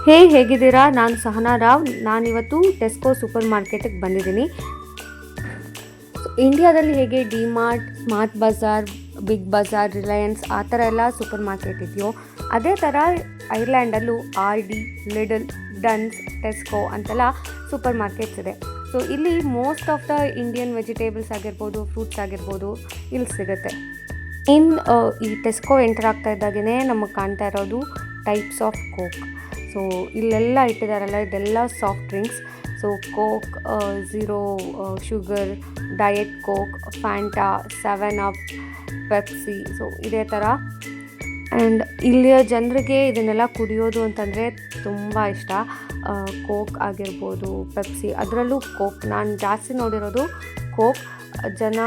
ಹೇಗಿದ್ದೀರಾ? ನಾನು ಸಹನಾ ರಾವ್. ನಾನಿವತ್ತು ಟೆಸ್ಕೋ ಸೂಪರ್ ಮಾರ್ಕೆಟಿಗೆ ಬಂದಿದ್ದೀನಿ. ಇಂಡಿಯಾದಲ್ಲಿ ಹೇಗೆ ಡಿಮಾರ್ಟ್, ಸ್ಮಾರ್ಟ್ ಬಜಾರ್, ಬಿಗ್ ಬಜಾರ್, ರಿಲಯನ್ಸ್ ಆ ಥರ ಎಲ್ಲ ಸೂಪರ್ ಮಾರ್ಕೆಟ್ ಇದೆಯೋ, ಅದೇ ಥರ ಐರ್ಲ್ಯಾಂಡಲ್ಲೂ RD, ಲಿಡಲ್, ಡನ್ಸ್, ಟೆಸ್ಕೋ ಅಂತೆಲ್ಲ ಸೂಪರ್ ಮಾರ್ಕೆಟ್ಸ್ ಇದೆ. ಸೊ ಇಲ್ಲಿ most of the Indian vegetables ಆಗಿರ್ಬೋದು, ಫ್ರೂಟ್ಸ್ ಆಗಿರ್ಬೋದು ಇಲ್ಲಿ ಸಿಗುತ್ತೆ. ಈ ಟೆಸ್ಕೋ ಎಂಟರ್ ಆಗ್ತಾ ಇದ್ದಾಗೇ ನಮಗೆ ಕಾಣ್ತಾ ಇರೋದು ಟೈಪ್ಸ್ ಆಫ್ ಕೋಕ್. ಸೊ ಇಲ್ಲೆಲ್ಲ ಇಟ್ಟಿದ್ದಾರಲ್ಲ, ಇದೆಲ್ಲ soft drinks. So coke, zero sugar, diet coke, Fanta, 7up, Pepsi, so ಇದೇ ಥರ. ಆ್ಯಂಡ್ ಇಲ್ಲಿಯ ಜನರಿಗೆ ಇದನ್ನೆಲ್ಲ ಕುಡಿಯೋದು ಅಂತಂದರೆ ತುಂಬ ಇಷ್ಟ. ಕೋಕ್ ಆಗಿರ್ಬೋದು, ಪೆಪ್ಸಿ, ಅದರಲ್ಲೂ ಕೋಕ್ ನಾನು ಜಾಸ್ತಿ ನೋಡಿರೋದು ಕೋಕ್. ಜನ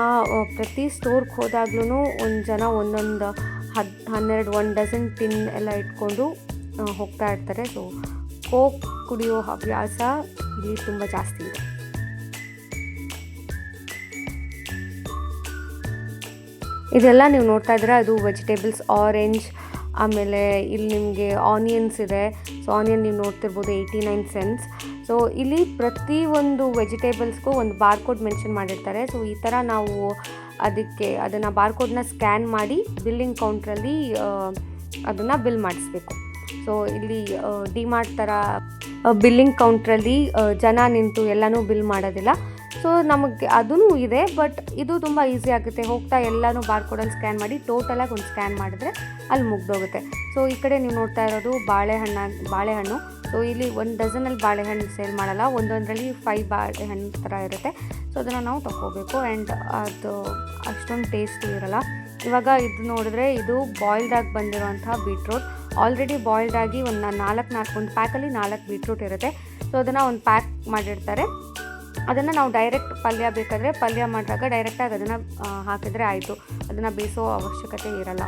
ಪ್ರತಿ ಸ್ಟೋರ್ಗೆ ಹೋದಾಗ್ಲೂ ಒಂದೊಂದು 12 1 ಡಜನ್ ಟಿನ್ ಎಲ್ಲ ಇಟ್ಕೊಂಡು ಹೋಗ್ತಾ ಇರ್ತಾರೆ. ಸೊ ಕೋಕ್ ಕುಡಿಯೋ ಹವ್ಯಾಸ ಇಲ್ಲಿ ತುಂಬ ಜಾಸ್ತಿ ಇದೆ. ಇದೆಲ್ಲ ನೀವು ನೋಡ್ತಾ ಇದ್ದೀರಾ, ಅದು ವೆಜಿಟೇಬಲ್ಸ್. ಆರೆಂಜ್, ಆಮೇಲೆ ಇಲ್ಲಿ ನಿಮಗೆ ಆನಿಯನ್ಸ್ ಇದೆ. ಸೊ ಆನಿಯನ್ ನೀವು ನೋಡ್ತಿರ್ಬೋದು 89 cents. ಸೊ ಇಲ್ಲಿ ಪ್ರತಿಯೊಂದು ವೆಜಿಟೇಬಲ್ಸ್ಗೂ ಒಂದು ಬಾರ್ಕೋಡ್ ಮೆನ್ಷನ್ ಮಾಡಿರ್ತಾರೆ. ಸೊ ಈ ಥರ ನಾವು ಅದನ್ನು ಬಾರ್ಕೋಡ್ನ ಸ್ಕ್ಯಾನ್ ಮಾಡಿ ಬಿಲ್ಲಿಂಗ್ ಕೌಂಟ್ರಲ್ಲಿ ಅದನ್ನು ಬಿಲ್ ಮಾಡಿಸ್ಬೇಕು. ಸೊ ಇಲ್ಲಿ ಡಿಮಾರ್ಟ್ ಥರ ಬಿಲ್ಲಿಂಗ್ ಕೌಂಟ್ರಲ್ಲಿ ಜನ ನಿಂತು ಎಲ್ಲನೂ ಬಿಲ್ ಮಾಡೋದಿಲ್ಲ. ಸೊ ನಮಗೆ ಅದೂ ಇದೆ, ಬಟ್ ಇದು ತುಂಬ ಈಸಿ ಆಗುತ್ತೆ. ಹೋಗ್ತಾ ಎಲ್ಲನೂ ಬಾರ್ಕೋಡಲ್ಲಿ ಸ್ಕ್ಯಾನ್ ಮಾಡಿ ಟೋಟಲಾಗಿ ಒಂದು ಸ್ಕ್ಯಾನ್ ಮಾಡಿದ್ರೆ ಅಲ್ಲಿ ಮುಗ್ದೋಗುತ್ತೆ. ಸೊ ಈ ಕಡೆ ನೀವು ನೋಡ್ತಾ ಇರೋದು ಬಾಳೆಹಣ್ಣು. ಸೊ ಇಲ್ಲಿ 1 ಡಜನಲ್ಲಿ ಬಾಳೆಹಣ್ಣು ಸೇಲ್ ಮಾಡಲ್ಲ, ಒಂದೊಂದರಲ್ಲಿ 5 ಬಾಳೆಹಣ್ಣು ಥರ ಇರುತ್ತೆ. ಸೊ ಅದನ್ನು ನಾವು ತಗೋಬೇಕು. ಆ್ಯಂಡ್ ಅದು ಅಷ್ಟೊಂದು ಟೇಸ್ಟು ಇರೋಲ್ಲ. ಇವಾಗ ಇದು ನೋಡಿದ್ರೆ ಇದು ಬಾಯ್ಲ್ಡಾಗಿ ಬಂದಿರುವಂಥ ಬೀಟ್ರೂಟ್. ಆಲ್ರೆಡಿ ಬಾಯ್ಲ್ಡಾಗಿ ಒಂದು ಪ್ಯಾಕಲ್ಲಿ 4 ಬೀಟ್ರೂಟ್ ಇರುತ್ತೆ. ಸೊ ಅದನ್ನು ಒಂದು ಪ್ಯಾಕ್ ಮಾಡಿರ್ತಾರೆ. ಅದನ್ನು ನಾವು ಡೈರೆಕ್ಟ್ ಬೇಕಾದರೆ ಪಲ್ಯ ಮಾಡಿದಾಗ ಡೈರೆಕ್ಟಾಗಿ ಅದನ್ನು ಹಾಕಿದರೆ ಆಯಿತು. ಅದನ್ನು ಬೇಯಿಸೋ ಅವಶ್ಯಕತೆ ಇರಲ್ಲ.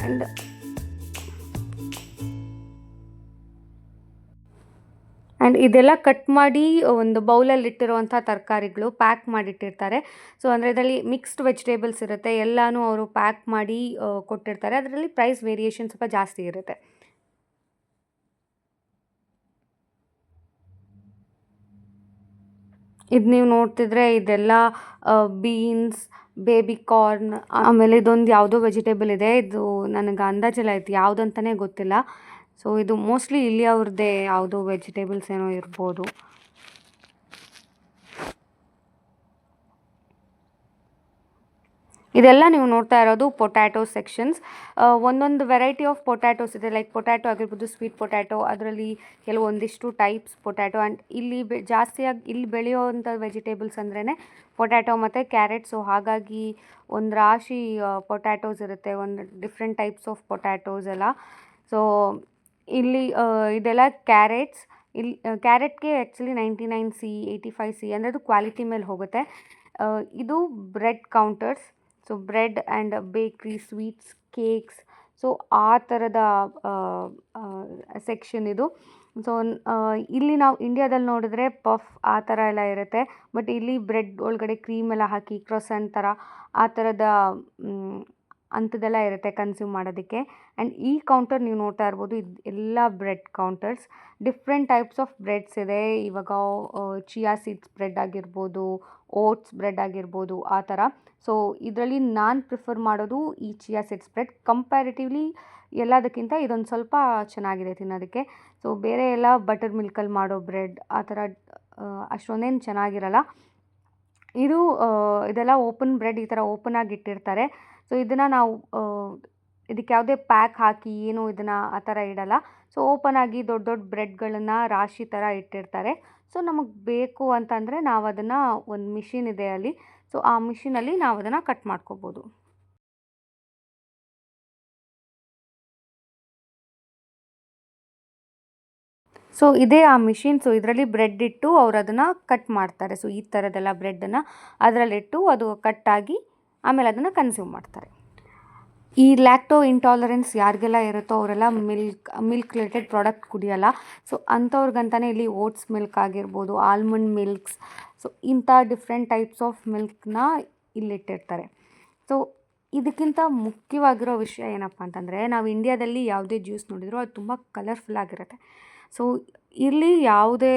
ಆ್ಯಂಡ್ ಇದೆಲ್ಲ ಕಟ್ ಮಾಡಿ ಒಂದು ಬೌಲಲ್ಲಿ ಇಟ್ಟಿರುವಂಥ ತರಕಾರಿಗಳು ಪ್ಯಾಕ್ ಮಾಡಿಟ್ಟಿರ್ತಾರೆ. ಸೊ ಅಂದರೆ ಇದರಲ್ಲಿ ಮಿಕ್ಸ್ಡ್ ವೆಜಿಟೇಬಲ್ಸ್ ಇರುತ್ತೆ, ಎಲ್ಲನೂ ಅವರು ಪ್ಯಾಕ್ ಮಾಡಿ ಕೊಟ್ಟಿರ್ತಾರೆ. ಅದರಲ್ಲಿ ಪ್ರೈಸ್ ವೇರಿಯೇಷನ್ ಸ್ವಲ್ಪ ಜಾಸ್ತಿ ಇರುತ್ತೆ. ಇದು ನೀವು ನೋಡ್ತಿದ್ರೆ ಇದೆಲ್ಲ ಬೀನ್ಸ್, ಬೇಬಿ ಕಾರ್ನ್, ಆಮೇಲೆ ಇದೊಂದು ಯಾವುದೋ ವೆಜಿಟೇಬಲ್ ಇದೆ. ಇದು ನನಗೆ ಅಂದಾಜಿಲ್ಲ, ಇದು ಯಾವುದಂತಲೇ ಗೊತ್ತಿಲ್ಲ. ಸೊ ಇದು ಮೋಸ್ಟ್ಲಿ ಇಲ್ಲಿ ಅವ್ರದ್ದೇ ಯಾವುದೋ ವೆಜಿಟೇಬಲ್ಸ್ ಏನೋ ಇರ್ಬೋದು. ಇದೆಲ್ಲ ನೀವು ನೋಡ್ತಾ ಇರೋದು ಪೊಟ್ಯಾಟೊ ಸೆಕ್ಷನ್ಸ್. ಒಂದೊಂದು ವೆರೈಟಿ ಆಫ್ ಪೊಟ್ಯಾಟೋಸ್ ಇದೆ. ಲೈಕ್ ಪೊಟ್ಯಾಟೊ ಆಗಿರ್ಬೋದು, ಸ್ವೀಟ್ ಪೊಟ್ಯಾಟೊ, ಅದರಲ್ಲಿ ಕೆಲವೊಂದಿಷ್ಟು ಟೈಪ್ಸ್ ಪೊಟ್ಯಾಟೊ. ಆ್ಯಂಡ್ ಇಲ್ಲಿ ಜಾಸ್ತಿಯಾಗಿ ಇಲ್ಲಿ ಬೆಳೆಯೋವಂಥ ವೆಜಿಟೇಬಲ್ಸ್ ಅಂದ್ರೇ ಪೊಟ್ಯಾಟೊ ಮತ್ತು ಕ್ಯಾರೆಟ್. ಸೊ ಹಾಗಾಗಿ ಒಂದು ರಾಶಿ ಪೊಟ್ಯಾಟೋಸ್ ಇರುತ್ತೆ, ಒಂದು ಡಿಫ್ರೆಂಟ್ ಟೈಪ್ಸ್ ಆಫ್ ಪೊಟ್ಯಾಟೋಸ್ ಎಲ್ಲ. ಸೊ ಇಲ್ಲಿ ಇದೆಲ್ಲ ಕ್ಯಾರೆಟ್ಸ್. ಇಲ್ಲಿ ಕ್ಯಾರೆಟ್ಗೆ ಆ್ಯಕ್ಚುಲಿ 99C, 85C ಅಂದರೆ ಅದು ಕ್ವಾಲಿಟಿ ಮೇಲೆ ಹೋಗುತ್ತೆ. ಇದು bread counters. So bread and ಬೇಕ್ರಿ, ಸ್ವೀಟ್ಸ್, ಕೇಕ್ಸ್, ಸೊ ಆ ಥರದ ಸೆಕ್ಷನ್ ಇದು. ಸೊ ಇಲ್ಲಿ ನಾವು ಇಂಡಿಯಾದಲ್ಲಿ ನೋಡಿದ್ರೆ ಪಫ್ ಆ ಥರ ಎಲ್ಲ ಇರುತ್ತೆ. ಬಟ್ ಇಲ್ಲಿ ಬ್ರೆಡ್ ಒಳಗಡೆ ಕ್ರೀಮ್ ಎಲ್ಲ ಹಾಕಿ ಕ್ರೊಸೆಂಟ್ ಥರ ಆ ಥರದ ಅಂಥದ್ದೆಲ್ಲ ಇರುತ್ತೆ ಕನ್ಸ್ಯೂಮ್ ಮಾಡೋದಕ್ಕೆ. ಆ್ಯಂಡ್ ಈ ಕೌಂಟರ್ ನೀವು ನೋಡ್ತಾ ಇರ್ಬೋದು, ಇದು ಎಲ್ಲ bread counters. Different types of breads ಇದೆ. ಇವಾಗ ಚಿಯಾ ಸೀಡ್ಸ್ ಬ್ರೆಡ್ ಆಗಿರ್ಬೋದು, ಓಟ್ಸ್ ಬ್ರೆಡ್ ಆಗಿರ್ಬೋದು, ಆ ಥರ. ಸೊ ಇದರಲ್ಲಿ ನಾನು ಪ್ರಿಫರ್ ಮಾಡೋದು ಈ ಚಿಯಾ ಸೀಡ್ಸ್ ಬ್ರೆಡ್. ಕಂಪ್ಯಾರಿಟಿವ್ಲಿ ಎಲ್ಲದಕ್ಕಿಂತ ಇದೊಂದು ಸ್ವಲ್ಪ ಚೆನ್ನಾಗಿದೆ ತಿನ್ನೋದಕ್ಕೆ. ಸೊ ಬೇರೆ ಎಲ್ಲ ಬಟರ್ ಮಿಲ್ಕಲ್ಲಿ ಮಾಡೋ ಬ್ರೆಡ್ ಆ ಥರ ಅಷ್ಟೊಂದೇನು ಚೆನ್ನಾಗಿರಲ್ಲ. ಇದೆಲ್ಲ ಓಪನ್ ಬ್ರೆಡ್, ಈ ಥರ ಓಪನ್ ಆಗಿ ಇಟ್ಟಿರ್ತಾರೆ. ಸೊ ಇದನ್ನು ನಾವು ಇದಕ್ಕೆ ಯಾವುದೇ ಪ್ಯಾಕ್ ಹಾಕಿ ಏನು ಇದನ್ನು ಆ ಥರ ಇಡಲ್ಲ. ಸೊ ಓಪನ್ ಆಗಿ ದೊಡ್ಡ ದೊಡ್ಡ ಬ್ರೆಡ್ಗಳನ್ನು ರಾಶಿ ಥರ ಇಟ್ಟಿರ್ತಾರೆ. ಸೊ ನಮಗೆ ಬೇಕು ಅಂತಂದರೆ ನಾವು ಅದನ್ನು ಒಂದು ಮಿಷಿನ್ ಇದೆ ಅಲ್ಲಿ. ಸೊ ಆ ಮಿಷಿನಲ್ಲಿ ನಾವು ಅದನ್ನು ಕಟ್ ಮಾಡ್ಕೋಬೋದು. ಸೊ ಇದೇ ಆ ಮಿಷಿನ್. ಸೊ ಇದರಲ್ಲಿ ಬ್ರೆಡ್ ಇಟ್ಟು ಅವ್ರು ಅದನ್ನು ಕಟ್ ಮಾಡ್ತಾರೆ. ಸೊ ಈ ಥರದ್ದೆಲ್ಲ ಬ್ರೆಡ್ಡನ್ನು ಅದರಲ್ಲಿಟ್ಟು ಅದು ಕಟ್ಟಾಗಿ ಆಮೇಲೆ ಅದನ್ನು ಕನ್ಸ್ಯೂಮ್ ಮಾಡ್ತಾರೆ. ಈ ಲ್ಯಾಕ್ಟೋ ಇಂಟಾಲರೆನ್ಸ್ ಯಾರಿಗೆಲ್ಲ ಇರುತ್ತೋ ಅವರೆಲ್ಲ ಮಿಲ್ಕ್ ರಿಲೇಟೆಡ್ ಪ್ರಾಡಕ್ಟ್ ಕುಡಿಯೋಲ್ಲ. ಸೊ ಅಂಥವ್ರಿಗಂತಲೇ ಇಲ್ಲಿ ಓಟ್ಸ್ ಮಿಲ್ಕ್ ಆಗಿರ್ಬೋದು, ಆಲ್ಮಂಡ್ ಮಿಲ್ಕ್ಸ್, ಸೊ ಇಂಥ ಡಿಫ್ರೆಂಟ್ ಟೈಪ್ಸ್ ಆಫ್ ಮಿಲ್ಕ್ನ ಇಲ್ಲಿಟ್ಟಿರ್ತಾರೆ. ಸೊ ಇದಕ್ಕಿಂತ ಮುಖ್ಯವಾಗಿರೋ ವಿಷಯ ಏನಪ್ಪ ಅಂತಂದರೆ, ನಾವು ಇಂಡಿಯಾದಲ್ಲಿ ಯಾವುದೇ ಜ್ಯೂಸ್ ನೋಡಿದರೂ ಅದು ತುಂಬ ಕಲರ್ಫುಲ್ ಆಗಿರುತ್ತೆ. ಸೊ ಇಲ್ಲಿ ಯಾವುದೇ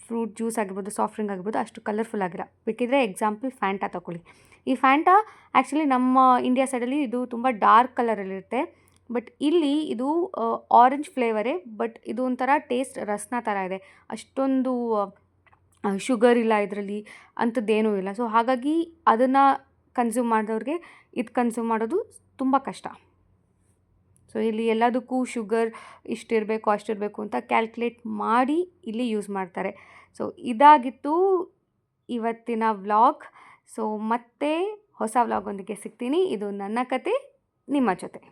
ಫ್ರೂಟ್ ಜ್ಯೂಸ್ ಆಗಿರ್ಬೋದು, ಸಾಫ್ಟ್ ಡ್ರಿಂಕ್ ಆಗಿರ್ಬೋದು ಅಷ್ಟು ಕಲರ್ಫುಲ್ ಆಗಿಲ್ಲ. ಬೇಕಿದ್ರೆ ಎಕ್ಸಾಂಪಲ್ ಫ್ಯಾಂಟಾ ತೊಗೊಳ್ಳಿ. ಈ ಫ್ಯಾಂಟಾ ಆ್ಯಕ್ಚುಲಿ ನಮ್ಮ ಇಂಡಿಯಾ ಸೈಡಲ್ಲಿ ಇದು ತುಂಬ ಡಾರ್ಕ್ ಕಲರಲ್ಲಿರುತ್ತೆ. ಬಟ್ ಇಲ್ಲಿ ಇದು ಆರೆಂಜ್ ಫ್ಲೇವರೇ, ಬಟ್ ಇದು ಒಂಥರ ಟೇಸ್ಟ್ ರಸ್ನ ಥರ ಇದೆ. ಅಷ್ಟೊಂದು ಶುಗರ್ ಇಲ್ಲ ಇದರಲ್ಲಿ, ಅಂಥದ್ದೇನೂ ಇಲ್ಲ. ಸೊ ಹಾಗಾಗಿ ಅದನ್ನು ಕನ್ಸ್ಯೂಮ್ ಮಾಡಿದವ್ರಿಗೆ ಇದು ಕನ್ಸ್ಯೂಮ್ ಮಾಡೋದು ತುಂಬ ಕಷ್ಟ. ಸೊ ಇಲ್ಲಿ ಎಲ್ಲದಕ್ಕೂ ಶುಗರ್ ಇಷ್ಟಿರಬೇಕು ಅಷ್ಟಿರಬೇಕು ಅಂತ ಕ್ಯಾಲ್ಕುಲೇಟ್ ಮಾಡಿ ಇಲ್ಲಿ ಯೂಸ್ ಮಾಡ್ತಾರೆ. ಸೊ ಇದಾಗಿತ್ತು ಇವತ್ತಿನ ವ್ಲಾಗ್. ಸೊ ಮತ್ತೆ ಹೊಸ ವ್ಲಾಗೊಂದಿಗೆ ಸಿಗ್ತೀನಿ. ಇದು ನನ್ನ ಕತೆ ನಿಮ್ಮ ಜೊತೆ.